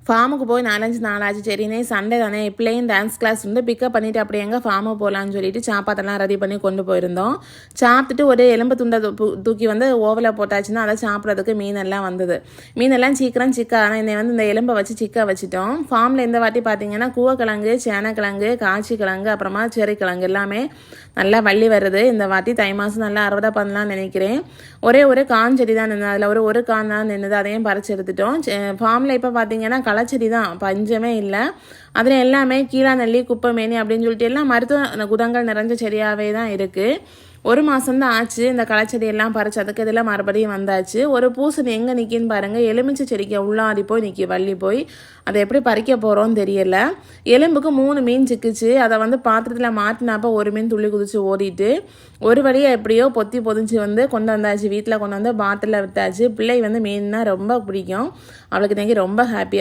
ஃபார்முக்கு போய் 4-5 நாள் ஆச்சு. சரினே சண்டே தானே பிள்ளையும் டான்ஸ் கிளாஸ் வந்து பிக்கப் பண்ணிவிட்டு அப்படி எங்கே ஃபார்முக்கு போகலான்னு சொல்லிட்டு சாப்பாத்தெல்லாம் ரெடி பண்ணி கொண்டு போயிருந்தோம். சாப்பிட்டுட்டு ஒரு எலும்பு துண்டை தூக்கி வந்து ஓவலில் போட்டாச்சுன்னா அதை சாப்பிட்றதுக்கு மீனெல்லாம் வந்தது. மீனெல்லாம் சீக்கிரம் சிக்க, ஆனால் என்னை வந்து இந்த எலும்பை வச்சு சிக்க வச்சுட்டோம். ஃபார்மில் இந்த வாட்டி பார்த்தீங்கன்னா கூவக்கிழங்கு, சேனக்கிழங்கு, காய்ச்சி கிழங்கு, அப்புறமா செரி கிழங்கு எல்லாமே நல்லா வள்ளி வருது. இந்த வாட்டி தை மாதம் நல்லா அறுவடை பண்ணலாம்னு நினைக்கிறேன். ஒரே ஒரு கான் செடி தான் நின்று, அதில் ஒரு கான் தான் நின்றுது, அதையும் பறிச்சு எடுத்துட்டோம். ஃபார்மில் இப்போ பார்த்தீங்கன்னா களச்செடி தான், பஞ்சமே இல்லை. அதில் எல்லாமே கீழாநெல்லி, குப்பைமேனி அப்படின்னு சொல்லிட்டு எல்லாம் மருத்துவ குணங்கள் நிறைஞ்ச செடியாகவே தான் இருக்குது. ஒரு மாதம்தான் ஆச்சு இந்த களச்செடியெல்லாம் பறிச்சு, அதுக்கு இதெல்லாம் மறுபடியும் வந்தாச்சு. ஒரு பூசணி எங்கே நிற்கின்னு பாருங்கள், எலுமிச்சை செடிக்கு உள்ளாடி போய் நிற்கி வள்ளி போய். அதை எப்படி பறிக்க போகிறோன்னு தெரியல. எலும்புக்கு 3 மீன் சிக்குச்சு. அதை வந்து பாத்திரத்தில் மாட்டினாப்போ ஒரு மீன் துள்ளி குதிச்சு ஓடிட்டு ஒரு வழியாக எப்படியோ பொத்தி பொதிஞ்சு வந்து கொண்டு வந்தாச்சு. வீட்டில் கொண்டு வந்து பாட்டிலில் விட்டாச்சு. பிள்ளை வந்து மீன்னா ரொம்ப பிடிக்கும், அவளுக்கு இன்னைக்கு ரொம்ப ஹாப்பியாக